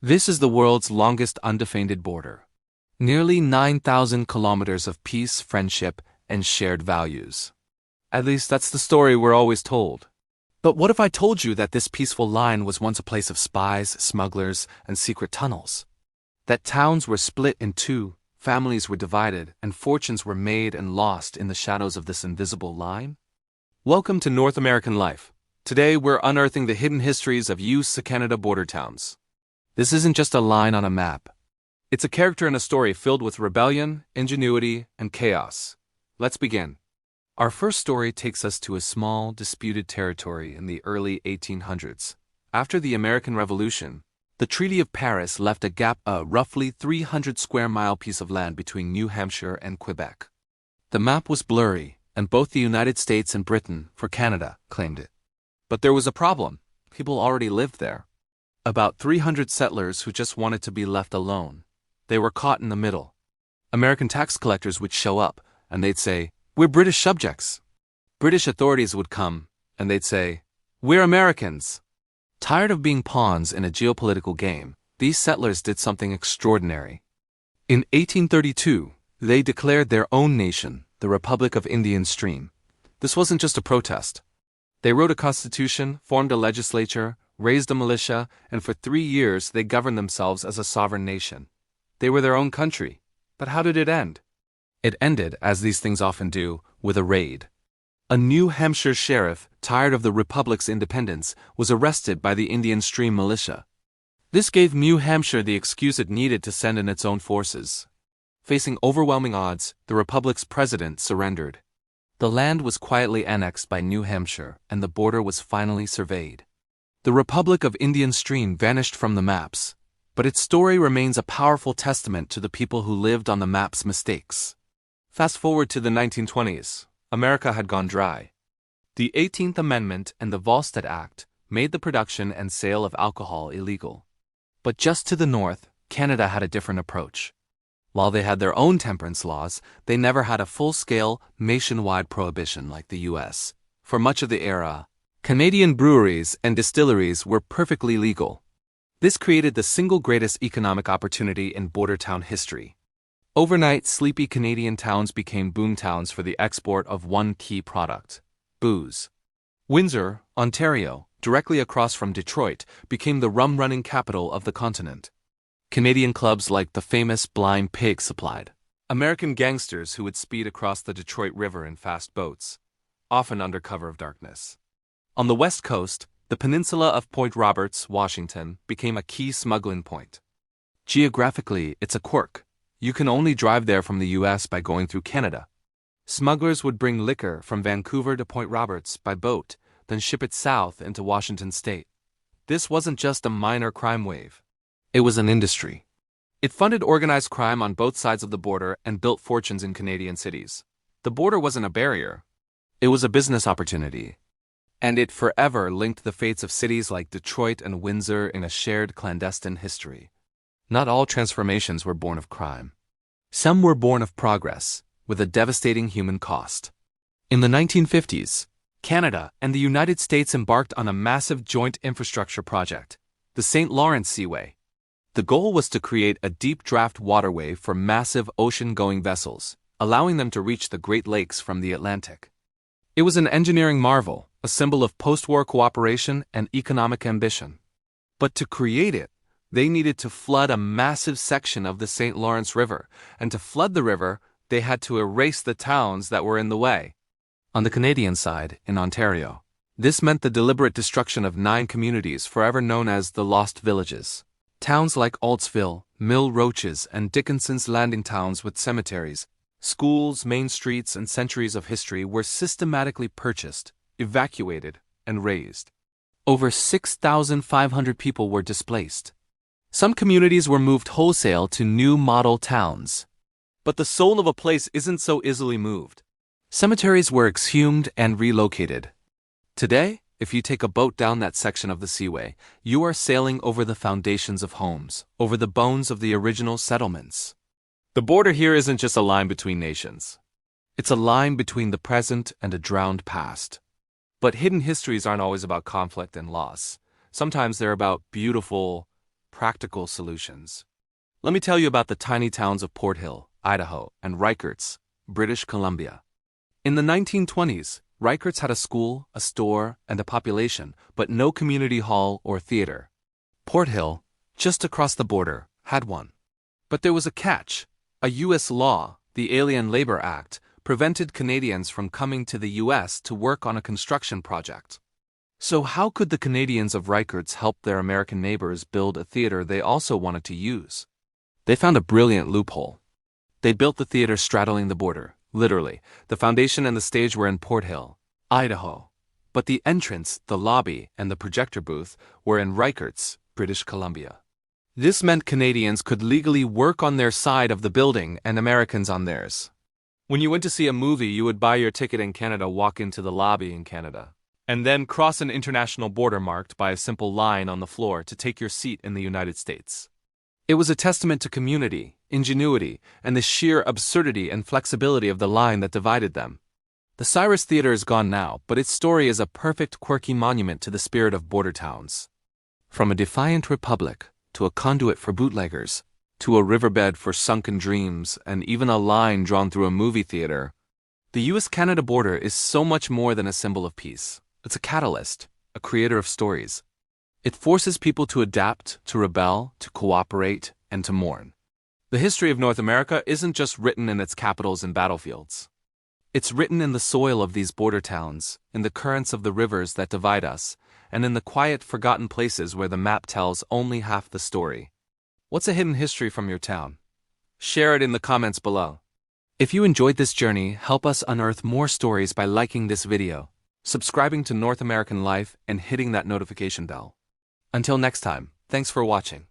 This is the world's longest undefended border. Nearly 9,000 kilometers of peace, friendship, and shared values. At least that's the story we're always told. But what if I told you that this peaceful line was once a place of spies, smugglers, and secret tunnels? That towns were split in two, families were divided, and fortunes were made and lost in the shadows of this invisible line? Welcome to North American Life. Today we're unearthing the hidden histories of U.S.-Canada border towns. This isn't just a line on a map. It's a character in a story filled with rebellion, ingenuity, and chaos. Let's begin. Our first story takes us to a small, disputed territory in the early 1800s. After the American Revolution, the Treaty of Paris left a gap, a roughly 300-square-mile piece of land between New Hampshire and Quebec. The map was blurry, and both the United States and Britain, for Canada, claimed it. But there was a problem. People already lived there. About 300 settlers who just wanted to be left alone. They were caught in the middle. American tax collectors would show up, and they'd say, "We're British subjects." British authorities would come, and they'd say, "We're Americans." Tired of being pawns in a geopolitical game, these settlers did something extraordinary. In 1832, they declared their own nation, the Republic of Indian Stream. This wasn't just a protest. They wrote a constitution, formed a legislature, raised a militia, and for 3 years they governed themselves as a sovereign nation. They were their own country. But how did it end? It ended, as these things often do, with a raid. A New Hampshire sheriff, tired of the Republic's independence, was arrested by the Indian Stream militia. This gave New Hampshire the excuse it needed to send in its own forces. Facing overwhelming odds, the Republic's president surrendered. The land was quietly annexed by New Hampshire, and the border was finally surveyed. The Republic of Indian Stream vanished from the maps, but its story remains a powerful testament to the people who lived on the map's mistakes. Fast forward to the 1920s, America had gone dry. The 18th Amendment and the Volstead Act made the production and sale of alcohol illegal. But just to the north, Canada had a different approach. While they had their own temperance laws, they never had a full-scale, nationwide prohibition like the U.S. For much of the era, Canadian breweries and distilleries were perfectly legal. This created the single greatest economic opportunity in border town history. Overnight, sleepy Canadian towns became boom towns for the export of one key product: booze. Windsor, Ontario, directly across from Detroit, became the rum-running capital of the continent. Canadian clubs like the famous Blind Pig supplied American gangsters who would speed across the Detroit River in fast boats, often under cover of darkness. On the west coast, the peninsula of Point Roberts, Washington, became a key smuggling point. Geographically, it's a quirk. You can only drive there from the U.S. by going through Canada. Smugglers would bring liquor from Vancouver to Point Roberts by boat, then ship it south into Washington state. This wasn't just a minor crime wave. It was an industry. It funded organized crime on both sides of the border and built fortunes in Canadian cities. The border wasn't a barrier. It was a business opportunity. And it forever linked the fates of cities like Detroit and Windsor in a shared clandestine history. Not all transformations were born of crime. Some were born of progress, with a devastating human cost. In the 1950s, Canada and the United States embarked on a massive joint infrastructure project, the St. Lawrence Seaway. The goal was to create a deep draft waterway for massive ocean-going vessels, allowing them to reach the Great Lakes from the Atlantic. It was an engineering marvel, a symbol of post-war cooperation and economic ambition. But to create it, they needed to flood a massive section of the St. Lawrence River, and to flood the river, they had to erase the towns that were in the way. On the Canadian side, in Ontario, this meant the deliberate destruction of 9 communities forever known as the Lost Villages. Towns like Altsville, Mill Roaches, and Dickinson's Landing towns with cemeteries, schools, main streets, and centuries of history were systematically purchased, evacuated, and razed. Over 6,500 people were displaced. Some communities were moved wholesale to new model towns. But the soul of a place isn't so easily moved. Cemeteries were exhumed and relocated. Today, if you take a boat down that section of the seaway, you are sailing over the foundations of homes, over the bones of the original settlements. The border here isn't just a line between nations. It's a line between the present and a drowned past. But hidden histories aren't always about conflict and loss. Sometimes they're about beautiful, practical solutions. Let me tell you about the tiny towns of Port Hill, Idaho, and Rickards, British Columbia. In the 1920s, Rickards had a school, a store, and a population, but no community hall or theater. Port Hill, just across the border, had one. But there was a catch. A U.S. law, the Alien Labor Act, prevented Canadians from coming to the U.S. to work on a construction project. So how could the Canadians of Rickards help their American neighbors build a theater they also wanted to use? They found a brilliant loophole. They built the theater straddling the border, literally. The foundation and the stage were in Port Hill, Idaho. But the entrance, the lobby, and the projector booth were in Rickards, British Columbia. This meant Canadians could legally work on their side of the building and Americans on theirs. When you went to see a movie, you would buy your ticket in Canada, walk into the lobby in Canada, and then cross an international border marked by a simple line on the floor to take your seat in the United States. It was a testament to community, ingenuity, and the sheer absurdity and flexibility of the line that divided them. The Cyrus Theater is gone now, but its story is a perfect, quirky monument to the spirit of border towns. From a defiant republic, to a conduit for bootleggers, to a riverbed for sunken dreams, and even a line drawn through a movie theater, the US-Canada border is so much more than a symbol of peace. It's a catalyst, a creator of stories. It forces people to adapt, to rebel, to cooperate, and to mourn. The history of North America isn't just written in its capitals and battlefields. It's written in the soil of these border towns, in the currents of the rivers that divide us, and in the quiet, forgotten places where the map tells only half the story. What's a hidden history from your town? Share it in the comments below. If you enjoyed this journey, help us unearth more stories by liking this video, subscribing to North American Life, and hitting that notification bell. Until next time, thanks for watching.